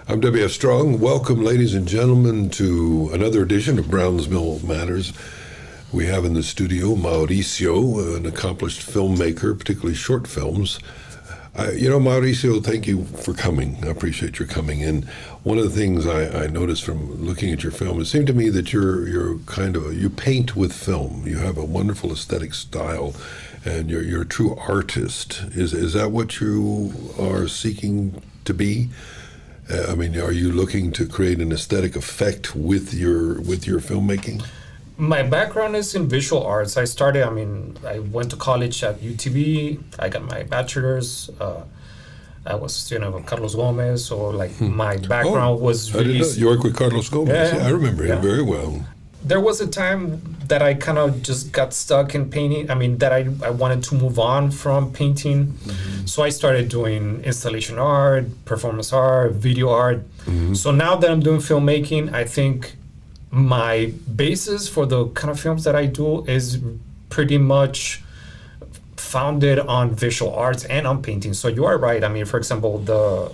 I'm W.F. Strong. Welcome, ladies and gentlemen, to another edition of Brownsville Matters. We have in the studio Mauricio, an accomplished filmmaker, particularly short films. Mauricio, thank you for coming. I appreciate your coming in. One of the things I noticed from looking at your film, it seemed to me that you paint with film. You have a wonderful aesthetic style, and you're a true artist. Is that what you are seeking to be? Are you looking to create an aesthetic effect with your filmmaking? My background is in visual arts. I went to college at UTV. I got my bachelor's. I was a student of Carlos Gomez, so my background was really... I didn't know. You work with Carlos Gomez. Yeah, I remember him very well. There was a time that I kind of just got stuck in painting. That I wanted to move on from painting. Mm-hmm. So I started doing installation art, performance art, video art. Mm-hmm. So now that I'm doing filmmaking, I think my basis for the kind of films that I do is pretty much founded on visual arts and on painting. So you are right. For example, the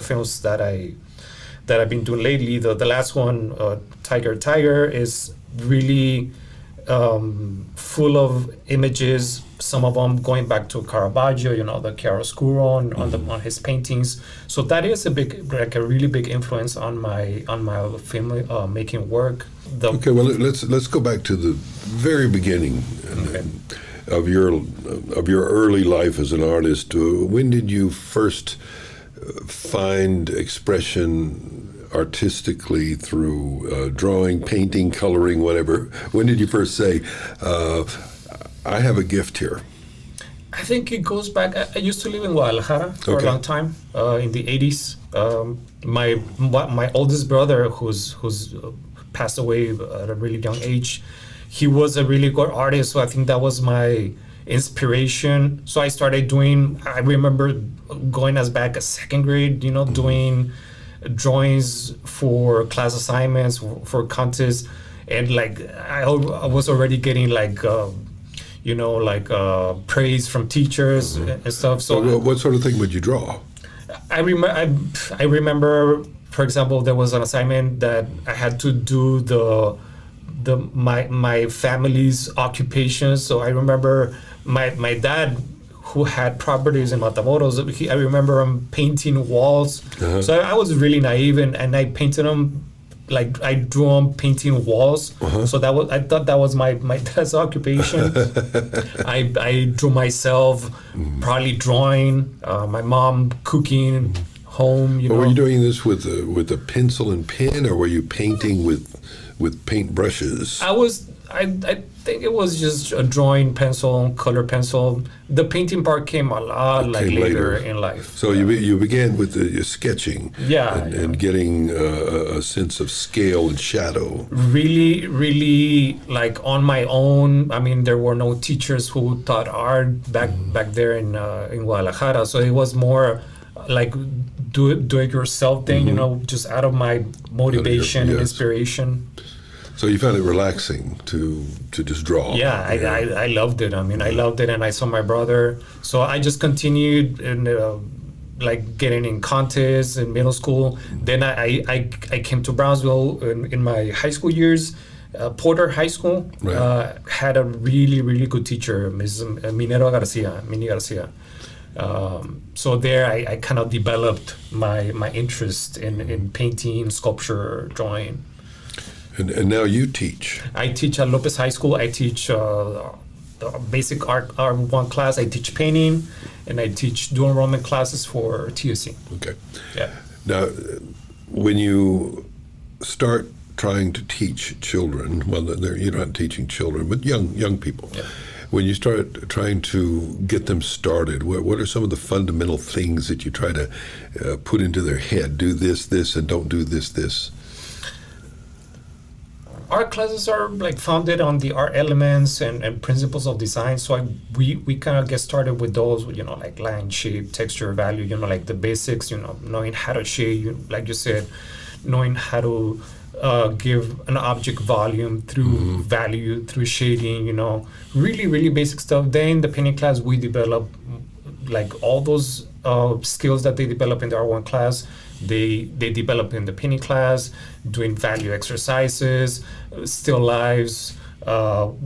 films that I've been doing lately, the last one, Tiger, is really full of images, some of them going back to Caravaggio, the chiaroscuro on his paintings. So that is a really big influence on my film making work. Okay, well, let's go back to the very beginning of your early life as an artist. When did you first find expression artistically through drawing, painting, coloring, whatever? When did you first say, I have a gift here? I think it goes back. I used to live in Guadalajara for a long time, in the 80s. My oldest brother, who's passed away at a really young age, he was a really good artist, so I think that was my inspiration. So I started I remember going as back as second grade, doing drawings for class assignments, for contests, and I was already getting praise from teachers and stuff. So what sort of thing would you draw? I remember, for example, there was an assignment that I had to do my family's occupations. So I remember my dad, who had properties in Matamoros, I remember him painting walls. Uh-huh. So I was really naive, and I painted him, I drew him painting walls. Uh-huh. So I thought that was my dad's occupation. I drew myself, probably drawing, my mom cooking, home. Were you doing this with a pencil and pen, or were you painting with paint brushes? I think it was just a drawing pencil, color pencil. The painting part came a lot later in life. So you began with your sketching, and getting a sense of scale and shadow. Really, really on my own. There were no teachers who taught art back there in Guadalajara. So it was more do it yourself thing, just out of my motivation and inspiration. So you found it relaxing to just draw? Yeah, I loved it. I loved it, and I saw my brother. So I just continued and getting in contests in middle school. Then I came to Brownsville in my high school years. Porter High School had a really, really good teacher, Ms. Mini Garcia. So there I kind of developed my interest in painting, sculpture, drawing. And now you teach. I teach at Lopez High School. I teach the basic art 1 class. I teach painting, and I teach dual enrollment classes for TSC. Okay. Yeah. Now, when you start trying to teach children, you're not teaching children, but young people. Yeah. When you start trying to get them started, what are some of the fundamental things that you try to put into their head? Do this, and don't do this. Art classes are founded on the art elements and principles of design. So we kind of get started with those, line, shape, texture, value, the basics, knowing how to shade, like you said, knowing how to give an object volume through value, through shading, really, really basic stuff. Then in the painting class, we develop all those skills that they develop in the R1 class, they develop in the painting class, doing value exercises, still lives.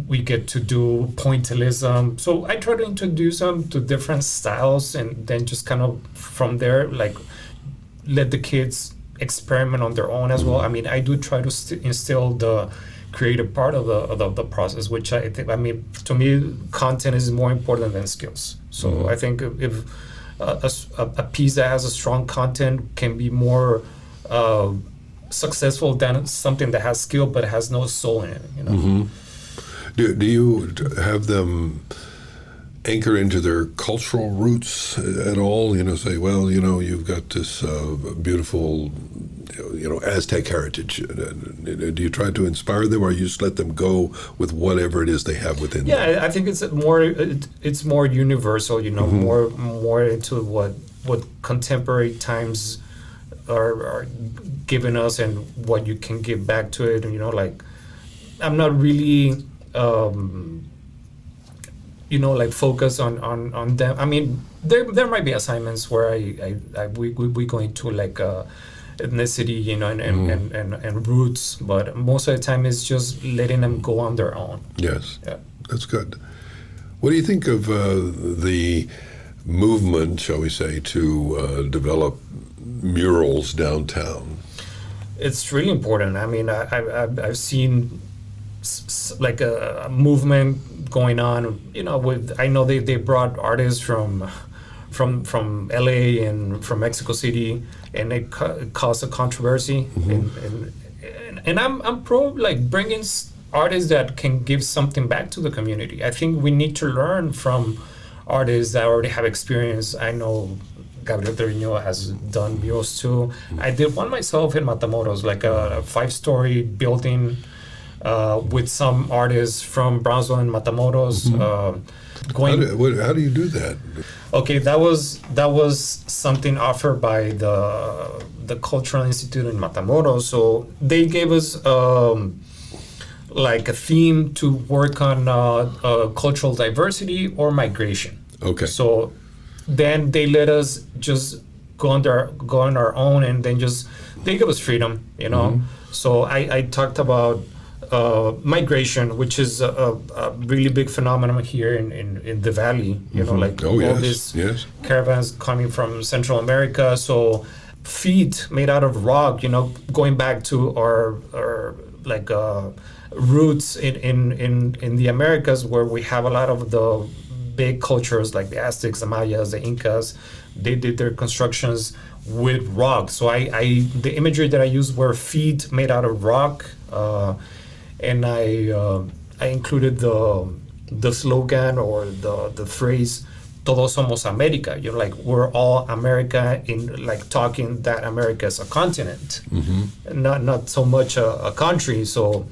We get to do pointillism. So I try to introduce them to different styles, and then just kind of from there, like, let the kids experiment on their own as well. I mean, I do try to instill the creative part of the process, which I think, I mean, to me, content is more important than skills. So I think if a piece that has a strong content can be more successful than something that has skill but has no soul in it, you know. Do you have them anchor into their cultural roots at all? You know, say, well, you know, you've got this beautiful, you know, Aztec heritage. Do you try to inspire them, or you just let them go with whatever it is they have within them? Yeah, I think it's more universal, you know, more into what contemporary times are giving us and what you can give back to it. You know, like, I'm not really you know, like, focus on them. I mean, there might be assignments where we go into like ethnicity, you know, and roots, but most of the time it's just letting them go on their own. Yes, Yeah. that's good. What do you think of the movement, shall we say, to develop murals downtown? It's really important. I mean, I've seen like a movement going on, you know, I know they brought artists from LA and from Mexico City, and it caused a controversy. And I'm pro, like, bringing artists that can give something back to the community. I think we need to learn from artists that already have experience. I know Gabriel Torino has done murals too. I did one myself in Matamoros, like a 5-story building with some artists from Brownsville and Matamoros. How do you do that? Okay, that was something offered by the Cultural Institute in Matamoros. So they gave us like a theme to work on cultural diversity or migration. Okay. So then they let us just go on our own, and then just they give us freedom, you know. So I talked about migration, which is a really big phenomenon here in the valley, you know, like all these caravans coming from Central America. So feet made out of rock, you know, going back to our like roots in the Americas, where we have a lot of the big cultures like the Aztecs, the Mayas, the Incas. They did their constructions with rock. So the imagery that I used were feet made out of rock. And I included the slogan or the phrase "Todos somos América." You know, like, we're all America, in like talking that America is a continent, not so much a country. So,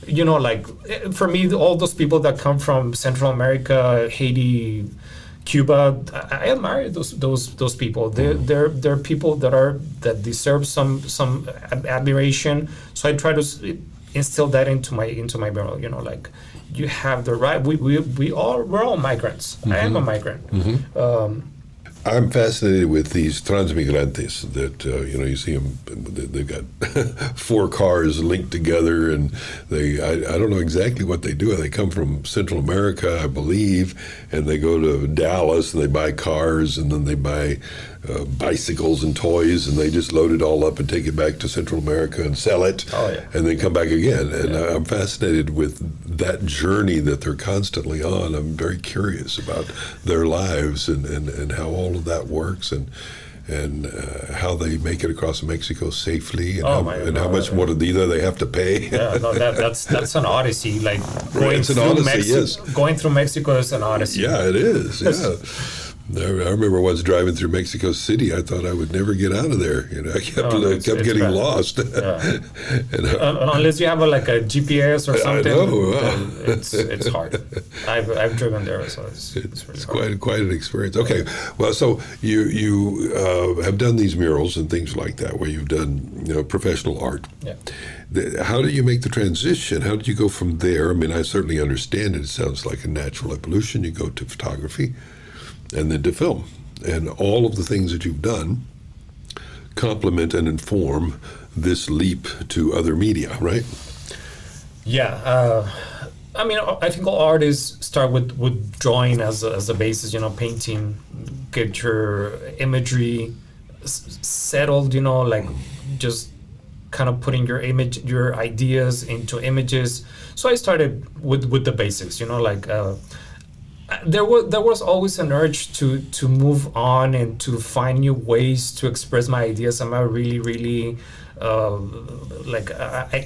you know, like, for me, all those people that come from Central America, Haiti, Cuba, I admire those people. They're people that deserve some admiration. So I try to instill that into my mural. You know, like, you have the right. We're all migrants. I am a migrant. I'm fascinated with these transmigrantes that, you know, you see them, they've got 4 cars linked together, and I don't know exactly what they do. They come from Central America, I believe, and they go to Dallas, and they buy cars, and then they buy bicycles and toys, and they just load it all up and take it back to Central America and sell it, and then come back again. And I'm fascinated with that journey that they're constantly on. I'm very curious about their lives and how all of that works, and how they make it across Mexico safely, and how much more either they have to pay. That's an odyssey. Like, going through Mexico is an odyssey. Yeah, it is. Yeah. I remember once driving through Mexico City. I thought I would never get out of there. You know, I kept getting lost. Unless you have a GPS or something. I know. It's hard. I've driven there, so it's really hard. quite an experience. Okay, well, so you have done these murals and things like that, where you've done, you know, professional art. Yeah. How did you make the transition? How did you go from there? I mean, I certainly understand it. It sounds like a natural evolution. You go to photography, and then to film. and all of the things that you've done complement and inform this leap to other media, right? Yeah. I mean, I think all artists start with drawing as a basis, painting, get your imagery settled, like just kind of putting your ideas into images. So I started with the basics, there was always an urge to move on and to find new ways to express my ideas. I'm a really I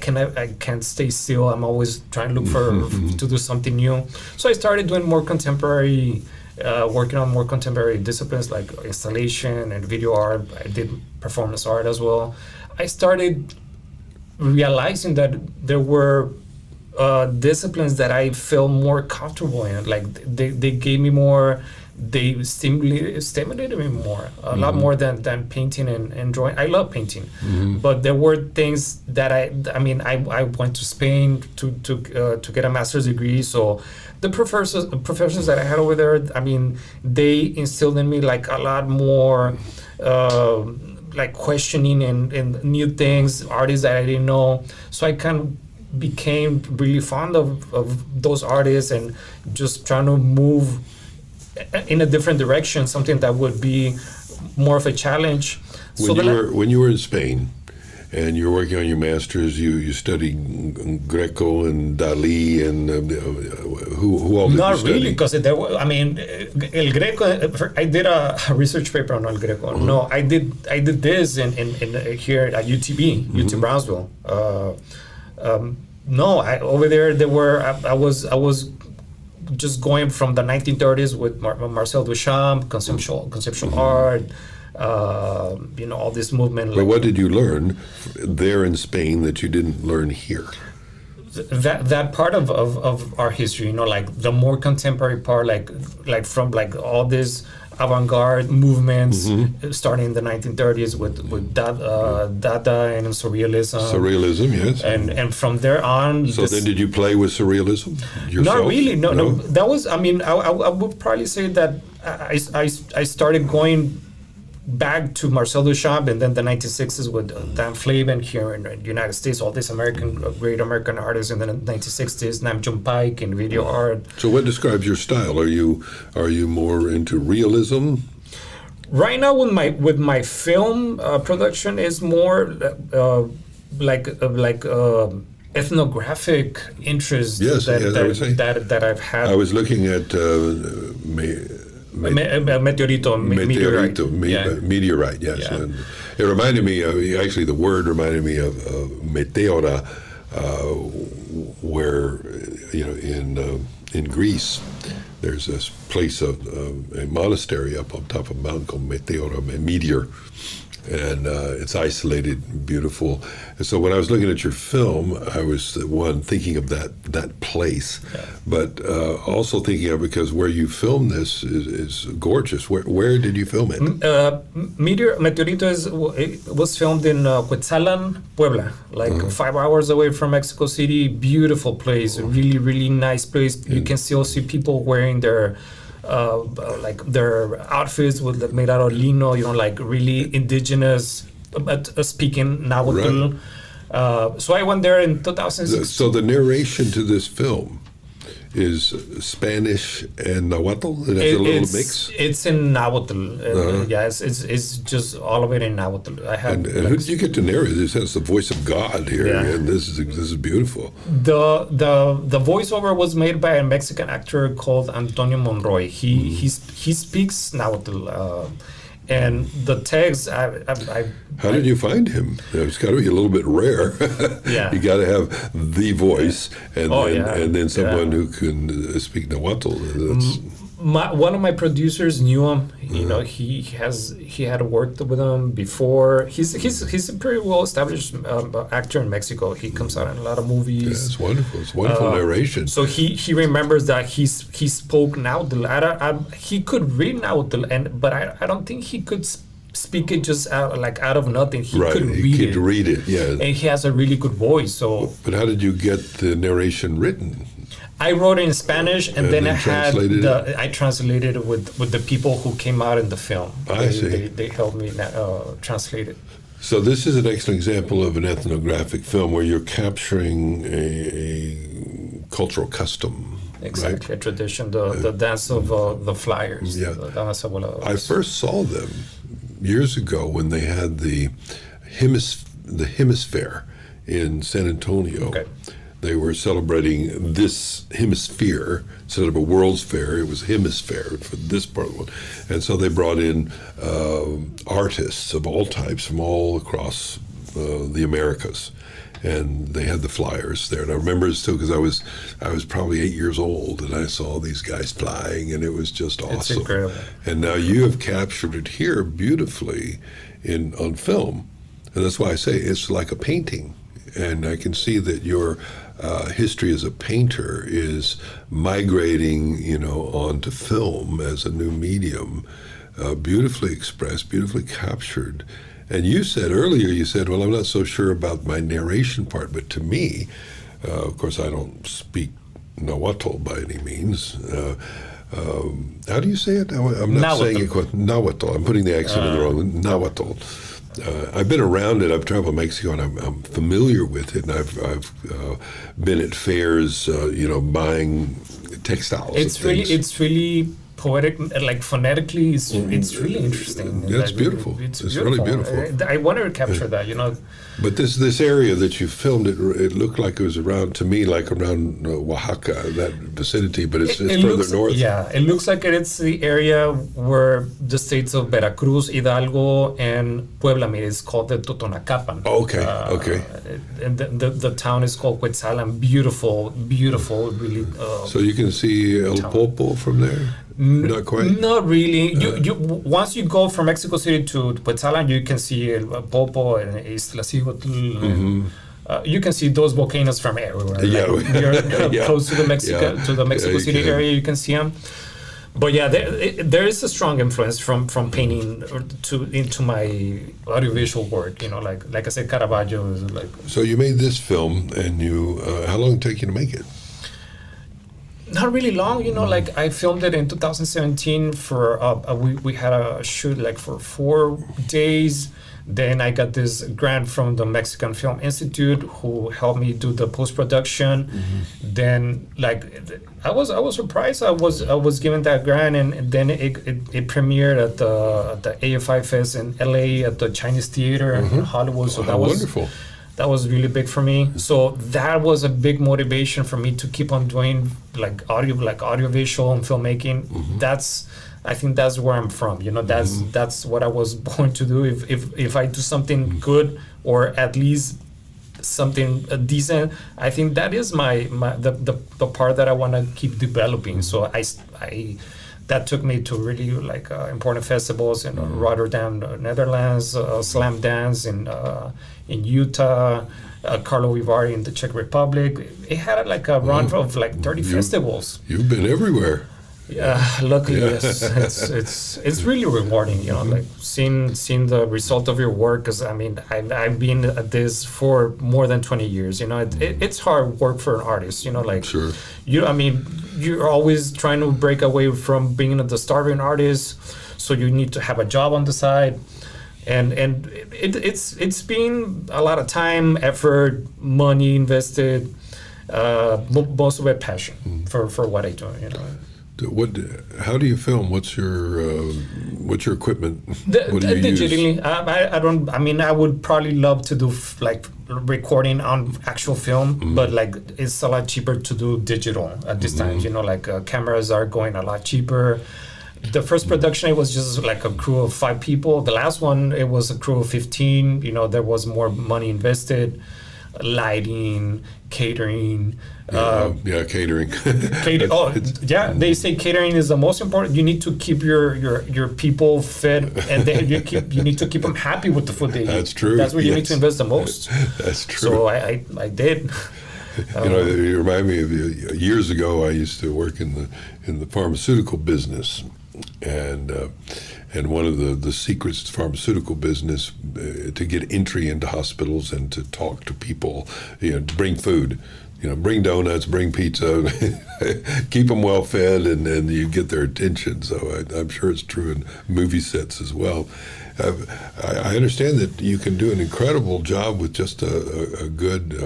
can't stay still. I'm always trying to look to do something new. So I started doing more contemporary, working on more contemporary disciplines like installation and video art. I did performance art as well. I started realizing that there were disciplines that I feel more comfortable in. Like they gave me more, they stimulated me more, a lot more than painting and drawing. I love painting, but there were things that I went to Spain to get a master's degree. So the professors that I had over there, they instilled in me like a lot more like questioning and new things, artists that I didn't know. So I kind of became really fond of those artists and just trying to move in a different direction, something that would be more of a challenge. When you were in Spain and you're working on your master's, you studied Greco and Dali and who all did you study? Not really, because El Greco. I did a research paper on El Greco. No, I did this in here at UTB, UT Brownsville. Over there I was just going from the 1930s with Marcel Duchamp, conceptual art, all this movement. But what did you learn there in Spain that you didn't learn here? That part of our history, like the more contemporary part, like from like all this avant-garde movements starting in the 1930s with Dada and Surrealism. Surrealism, yes. And from there on. So then did you play with Surrealism yourself? Not really, no. That was, I would probably say that I started going back to Marcel Duchamp and then the 1960s with Dan Flavin here in the United States, all these great American artists in the 1960s, Nam June Paik in video art. So what describes your style? Are you more into realism? Right now with my film production is more ethnographic interest that I've had. I was looking at meteorite, yes. Yeah. And it reminded me of, actually the word reminded me of meteora, where, in Greece, there's this place, a monastery up on top of a mountain called Meteora, a meteor, and it's isolated, beautiful. And so when I was looking at your film, I was thinking of that place, but also thinking of, because where you filmed this is gorgeous. Where did you film it? Meteorito was filmed in Cuetzalan, Puebla, 5 hours away from Mexico City. Beautiful place, really, really nice place. You can still see people wearing their outfits made out of lino, really indigenous, speaking Nahuatl. Right. So I went there in 2006. So the narration to this film is Spanish and Nahuatl? It has a little mix? It's in Nahuatl. It's just all of it in Nahuatl. And who did you get to narrate? This has the voice of God here, and this is beautiful. The voiceover was made by a Mexican actor called Antonio Monroy. He speaks Nahuatl. And the text, how did you find him? It's got to be a little bit rare. You got to have the voice, and then someone who can speak Nahuatl. One of my producers knew him. He had worked with him before. He's a pretty well established actor in Mexico. He comes out in a lot of movies. Yeah, it's wonderful. It's wonderful narration. So he remembers that he spoke Nahuatl. He could read Nahuatl, but I don't think he could speak it just out of nothing. He could read it. Yeah. And he has a really good voice. So. But how did you get the narration written? I wrote it in Spanish, and then I had translated I translated it with the people who came out in the film. I see. They helped me translate it. So this is an excellent example of an ethnographic film where you're capturing a cultural custom. Exactly, right? a tradition, the dance of the Flyers. Yeah. The danza bola. I first saw them years ago when they had the hemisphere in San Antonio. Okay. They were celebrating this hemisphere instead of a World's Fair. It was hemisphere for this part of the world, and so they brought in artists of all types from all across the Americas, and they had the Flyers there. And I remember it still because I was probably 8 years old, and I saw these guys flying, and it was just awesome. It's incredible. And now you have captured it here beautifully on film, and that's why I say it's like a painting. And I can see that your history as a painter is migrating, onto film as a new medium, beautifully expressed, beautifully captured. And you said earlier, well, I'm not so sure about my narration part, but to me, of course, I don't speak Nahuatl by any means. How do you say it? I'm not saying it Nahuatl. I'm putting the accent in the wrong. Nahuatl. I've been around it. I've traveled to Mexico, and I'm familiar with it. And I've been at fairs, buying textiles. It's really poetic, like phonetically. It's really interesting. Yeah, it's beautiful. It's really beautiful. I wanted to capture that, But this area that you filmed, it looked like it was around Oaxaca, that vicinity, but it's further north. Yeah, it looks like it's the area where the states of Veracruz, Hidalgo, and Puebla meet. It's called the Totonacapan. Oh, okay. And the town is called Quetzalan. Beautiful, really. So you can see El Popo from there? Not quite? Not really. You once you go from Mexico City to Quetzalan, you can see El Popo and Iztaccíhuatl. Mm-hmm. You can see those volcanoes from everywhere. Yeah. You're close to the Mexico City area. You can see them. But yeah, there is a strong influence from painting into my audiovisual work. Like I said, Caravaggio is like. So you made this film, and how long did it take you to make it? Not really long, like I filmed it in 2017 for, we had a shoot like for 4 days. Then I got this grant from the Mexican Film Institute who helped me do the post-production. Mm-hmm. Then I was surprised I was given that grant, and then it premiered at the AFI Fest in LA at the Chinese Theater in Hollywood. So that was wonderful. That was really big for me. So that was a big motivation for me to keep on doing audiovisual and filmmaking. Mm-hmm. I think that's where I'm from. That's what I was born to do. If I do something good, or at least something decent, I think that is the part that I want to keep developing. So I that took me to really important festivals in Rotterdam, Netherlands, Slam Dance in Utah, Carlo Vivari in the Czech Republic. It had a run of 30 festivals. You've been everywhere. Yeah, luckily, yes. It's really rewarding, like seeing the result of your work. Because I've been at this for more than 20 years. It's hard work for an artist. Sure. You're always trying to break away from being the starving artist. So you need to have a job on the side, and it's been a lot of time, effort, money invested. Most of it passion for what I do. How do you film? What's your equipment? What do you digitally. use? I don't. I would probably love to do recording on actual film, but it's a lot cheaper to do digital at this time. Cameras are going a lot cheaper. The first production, it was just a crew of 5 people. The last one, it was a crew of 15. There was more money invested. Lighting, catering. Catering. They say catering is the most important. You need to keep your people fed, and then you need to keep them happy with the food they eat. That's true. That's where you need to invest the most. That's true. So I did. You remind me of years ago. I used to work in the pharmaceutical business, and one of the secrets to pharmaceutical business to get entry into hospitals and to talk to people, to bring food. bring donuts, bring pizza, keep them well fed, and you get their attention. So I'm sure it's true in movie sets as well. I understand that you can do an incredible job with just a good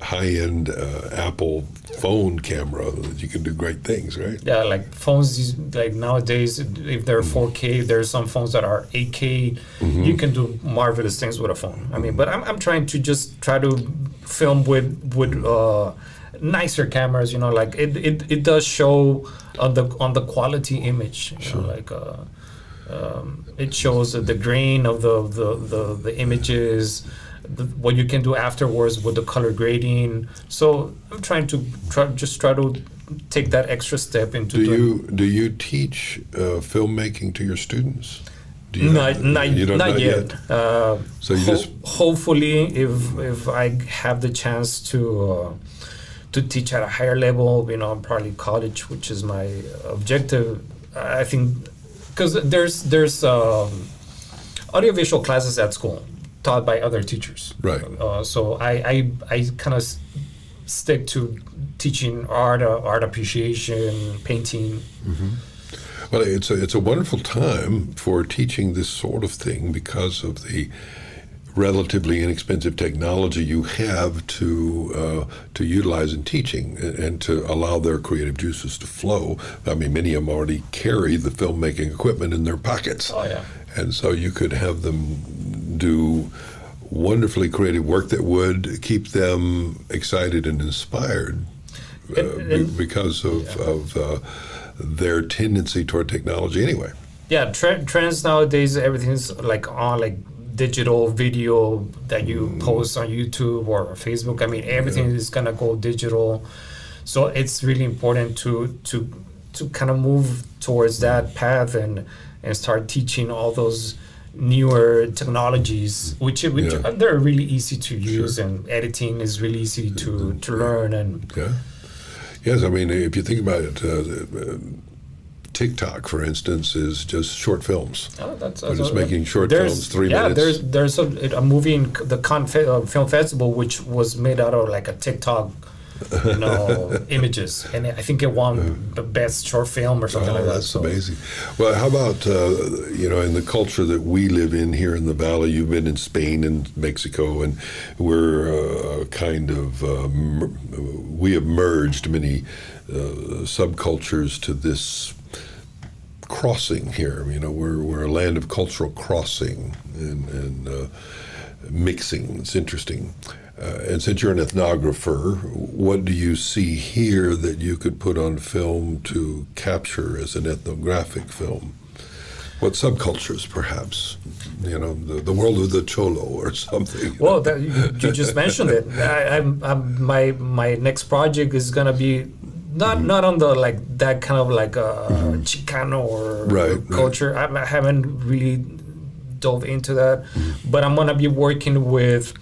high-end Apple phone camera. That you can do great things, right? Yeah, like phones, like nowadays, if they're 4K, there's some phones that are 8K. You can do marvelous things with a phone. I mean, but I'm trying to try to film with nicer cameras. Like it does show on the quality image. Like it shows the grain of the images. What you can do afterwards with the color grading. So I'm trying to try to take that extra step into Do you teach filmmaking to your students? Not yet. So you hopefully, if I have the chance to teach at a higher level, probably college, which is my objective. I think because there's audiovisual classes at school taught by other teachers. Right. So I kind of stick to teaching art appreciation, painting. Well, it's a wonderful time for teaching this sort of thing because of the relatively inexpensive technology you have to utilize in teaching and to allow their creative juices to flow. I mean, many of them already carry the filmmaking equipment in their pockets. Oh, yeah. And so you could have them do wonderfully creative work that would keep them excited and inspired because of their tendency toward technology anyway. Yeah, trends nowadays, everything's like digital video that you post on YouTube or Facebook. I mean, everything is gonna go digital. So it's really important to kind of move towards that path and start teaching all those newer technologies, which they're really easy to use, and editing is really easy to learn. And yes, I mean, if you think about it, TikTok, for instance, is just short films. Oh, We're just making short films, 3 minutes. There's a movie in the Cannes Film Festival which was made out of like a TikTok images, and I think it won the best short film or something like that. That's amazing. Well, how about in the culture that we live in here in the Valley? You've been in Spain and Mexico, and we're we have merged many subcultures to this crossing here. We're a land of cultural crossing and mixing. It's interesting. And since you're an ethnographer, what do you see here that you could put on film to capture as an ethnographic film? What subcultures, perhaps? The world of the Cholo or something. Well, you just mentioned it. My next project is gonna be not on the that kind of Chicano or culture. I haven't really dove into that, but I'm gonna be working with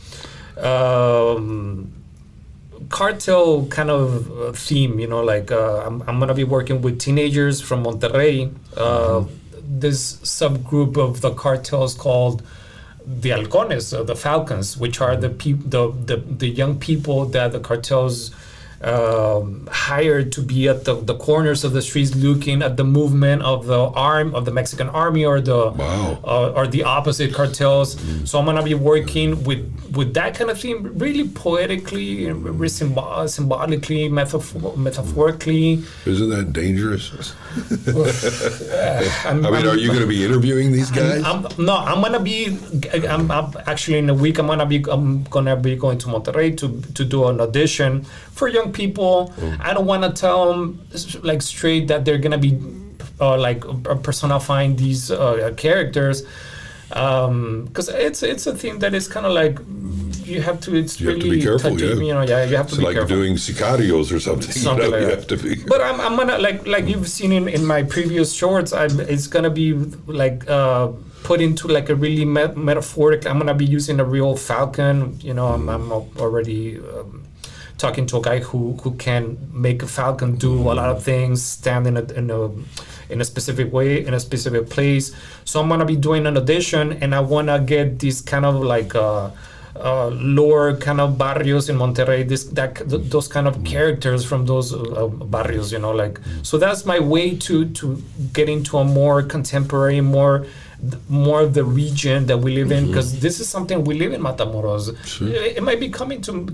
cartel kind of theme. I'm gonna be working with teenagers from Monterrey. This subgroup of the cartels called the Halcones, the Falcons, which are the young people that the cartels hired to be at the corners of the streets, looking at the movement of the Mexican army or the opposite cartels. So I'm gonna be working with that kind of theme, really poetically, symbolically, metaphorically. Isn't that dangerous? Are you going to be interviewing these guys? I'm actually in a week. I'm gonna be going to Monterrey to do an audition for young people. I don't want to tell them straight that they're gonna be personifying these characters, because it's a thing that is kind of you have to. It's you really have to be careful. You have to be like careful. Doing sicarios or something. Something like you that. have to be. But I'm gonna like you've seen in my previous shorts. It's gonna be put into a really metaphoric. I'm gonna be using a real falcon. I'm already talking to a guy who can make a falcon do a lot of things, stand in a specific way, in a specific place. So I'm gonna be doing an audition, and I wanna get this kind of lower kind of barrios in Monterrey, those kind of characters from those barrios, like. So that's my way to get into a more contemporary, more of the region that we live in, because this is something we live in Matamoros. Sure. It might be coming to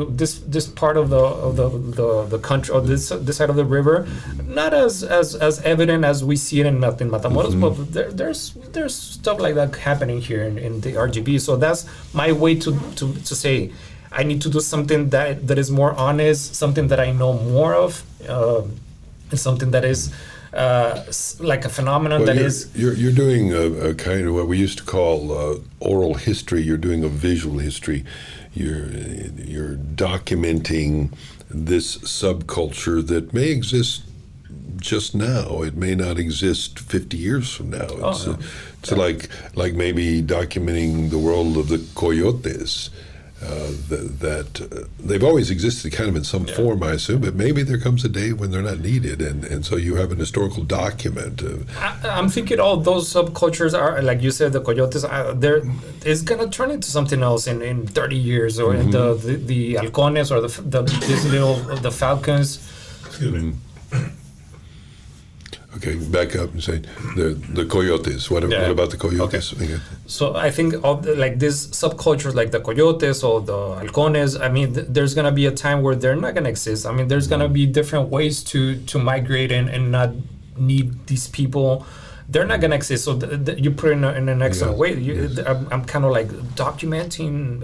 this part of the country, or this side of the river, not as evident as we see it in Matamoros, but there's stuff like that happening here in the RGB. So that's my way to say I need to do something that is more honest, something that I know more of, and something that is like a phenomenon you're doing a kind of what we used to call oral history. You're doing a visual history. You're documenting this subculture that may exist just now. It may not exist 50 years from now. It's like maybe documenting the world of the coyotes. That they've always existed kind of in some form, I assume, but maybe there comes a day when they're not needed, and so you have an historical document. I'm thinking all those subcultures are, like you said, the coyotes, it's going to turn into something else in 30 years, or in the halcones, or the falcons. Excuse me. Okay, back up and say the coyotes. What about the coyotes? Okay. So I think like these subcultures, like the coyotes or the halcones, I mean, there's gonna be a time where they're not gonna exist. I mean, there's gonna be different ways to migrate and not need these people. They're not gonna exist. So you put it in an excellent way. I'm kind of like documenting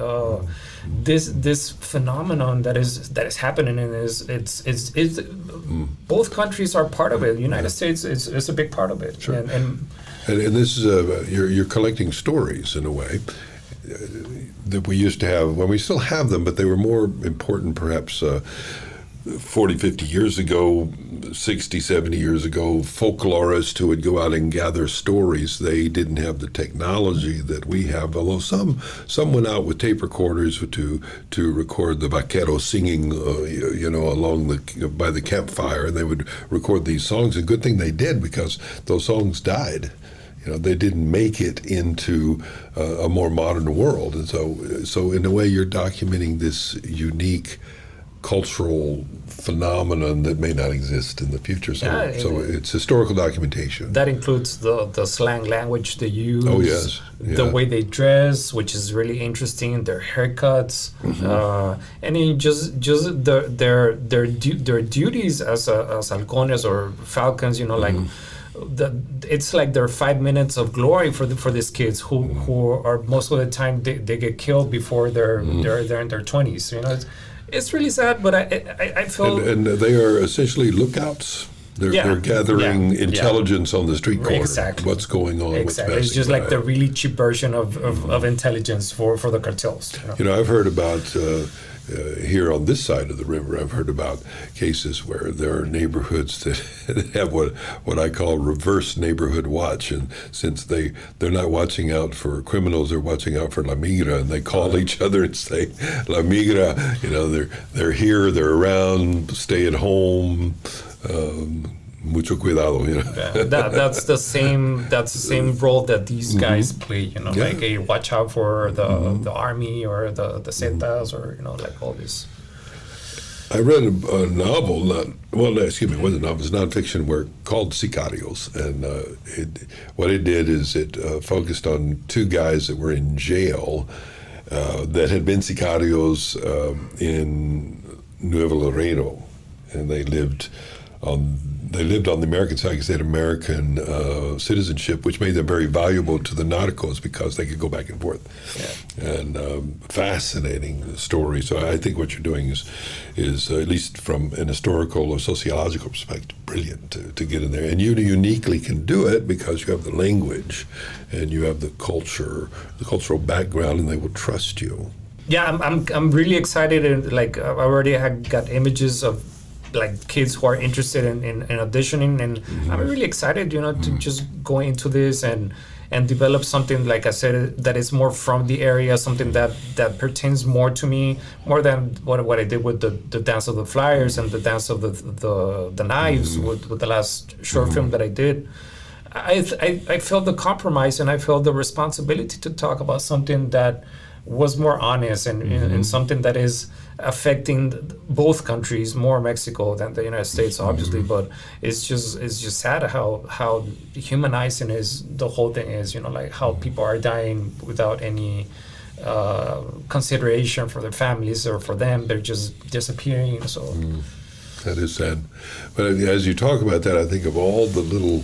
this phenomenon that is happening, and it's both countries are part of it. The United States is a big part of it. Sure. And this is you're collecting stories in a way that we used to have. Well, we still have them, but they were more important perhaps 40, 50 years ago, 60, 70 years ago. Folklorists who would go out and gather stories, they didn't have the technology that we have, although some went out with tape recorders to record the vaqueros singing along by the campfire, and they would record these songs. A good thing they did, because those songs died. They didn't make it into a more modern world. And so in a way, you're documenting this unique cultural phenomenon that may not exist in the future. So it's historical documentation. That includes the slang language they use. Oh, yes. Yeah. The way they dress, which is really interesting. Their haircuts, and just their duties as halcones or falcons. Like it's like their 5 minutes of glory for these kids who are most of the time they get killed before they're in their 20s. It's really sad, but I feel... And they are essentially lookouts. They're gathering intelligence on the street corner. Exactly. What's going on. Exactly. It's just like the really cheap version of intelligence for the cartels. I've heard about... here on this side of the river, I've heard about cases where there are neighborhoods that have what I call reverse neighborhood watch, and since they're not watching out for criminals, they're watching out for La Migra, and they call each other and say, La Migra, they're here, they're around, stay at home. Mucho cuidado, that's the same role that these guys play, like a watch out for the army or the Zetas, or like all this. I read a novel, it wasn't a novel, it's nonfiction, called Sicarios, and what it did is it focused on two guys that were in jail that had been sicarios in Nuevo Laredo, and they lived on the American side because they had American citizenship, which made them very valuable to the narcos because they could go back and forth. Yeah. And fascinating story. So I think what you're doing is at least from an historical or sociological perspective, brilliant to get in there. And you uniquely can do it because you have the language and you have the culture, the cultural background, and they will trust you. Yeah, I'm really excited, and I already got images of like kids who are interested in auditioning, and I'm really excited, to just go into this and develop something, like I said, that is more from the area, something that pertains more to me, more than what I did with the Dance of the Flyers and the Dance of the Knives with the last short film that I did. I felt the compromise, and I felt the responsibility to talk about something that was more honest and something that is affecting both countries, more Mexico than the United States, obviously. But it's just sad how humanizing is the whole thing is. Like how people are dying without any consideration for their families or for them. They're just disappearing. So that is sad. But as you talk about that, I think of all the little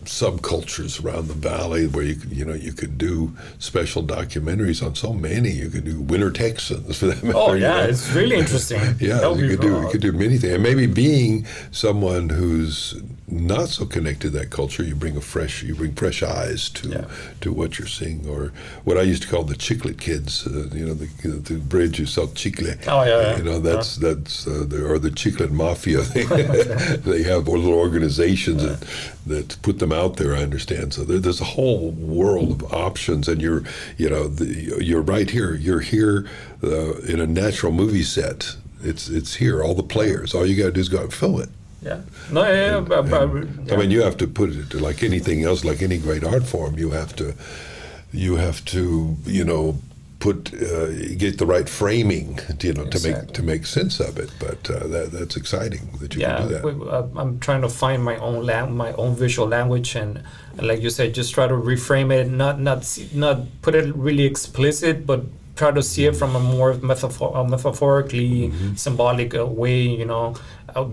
subcultures around the valley where you could do special documentaries on so many. You could do Winter Texans for that matter. Oh yeah, it's really interesting. Yeah, you could do many things. And maybe being someone who's not so connected to that culture, you bring fresh eyes to what you're seeing, or what I used to call the chiclet kids. The bridge who sell chicle. Oh yeah. That's or the chiclet mafia. They have little organizations that put them out there. I understand. So there's a whole world of options, and you're right here. You're here in a natural movie set. It's here. All the players. All you got to do is go out and film it. Yeah. No. Yeah. I mean, you have to put it like anything else, like any great art form. You have to get the right framing, to make sense of it. But that's exciting that you can do that. I'm trying to find my own visual language, and like you said, just try to reframe it, not put it really explicit, but try to see it from a more metaphorically symbolic way.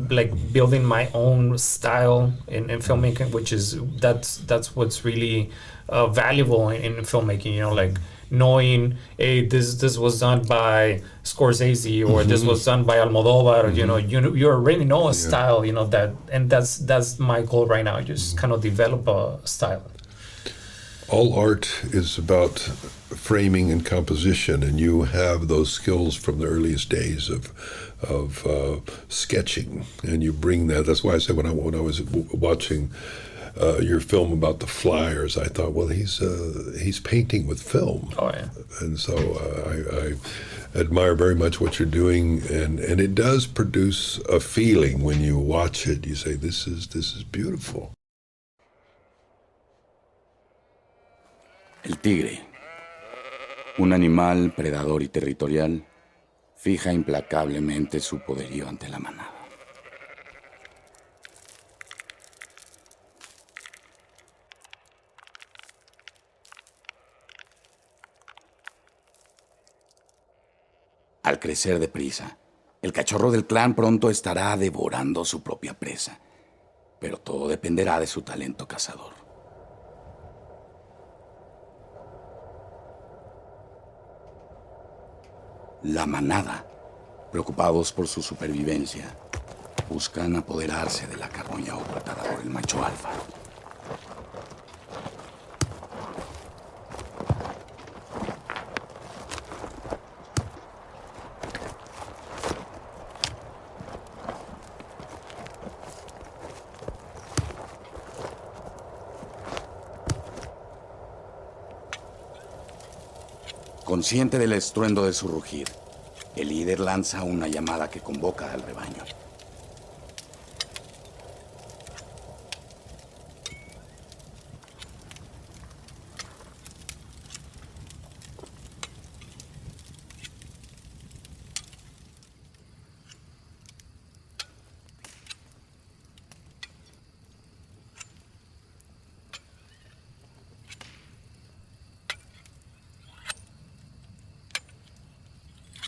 Like building my own style in filmmaking, which is that's what's really valuable in filmmaking. Like knowing, hey, this was done by Scorsese, or this was done by Almodovar. You already know a style. And that's my goal right now. Just kind of develop a style. All art is about framing and composition, and you have those skills from the earliest days of sketching, and you bring that. That's why I said when I was watching your film about the Flyers, I thought, well, he's painting with film. Oh yeah. And so I admire very much what you're doing, and it does produce a feeling when you watch it. You say, this is beautiful. El tigre, un animal predador y territorial, fija implacablemente su poderío ante la manada. Al crecer deprisa, el cachorro del clan pronto estará devorando su propia presa, pero todo dependerá de su talento cazador. La manada, preocupados por su supervivencia, buscan apoderarse de la carroña ocultada por el macho alfa. Consciente del estruendo de su rugir, el líder lanza una llamada que convoca al rebaño.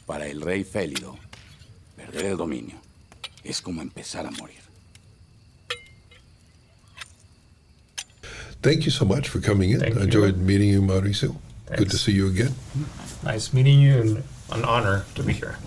Para el rey félido, perder el dominio es como empezar a morir. Thank you so much for coming in. I enjoyed meeting you, Mauricio. Thanks. Good to see you again. Nice meeting you, and an honor to be here.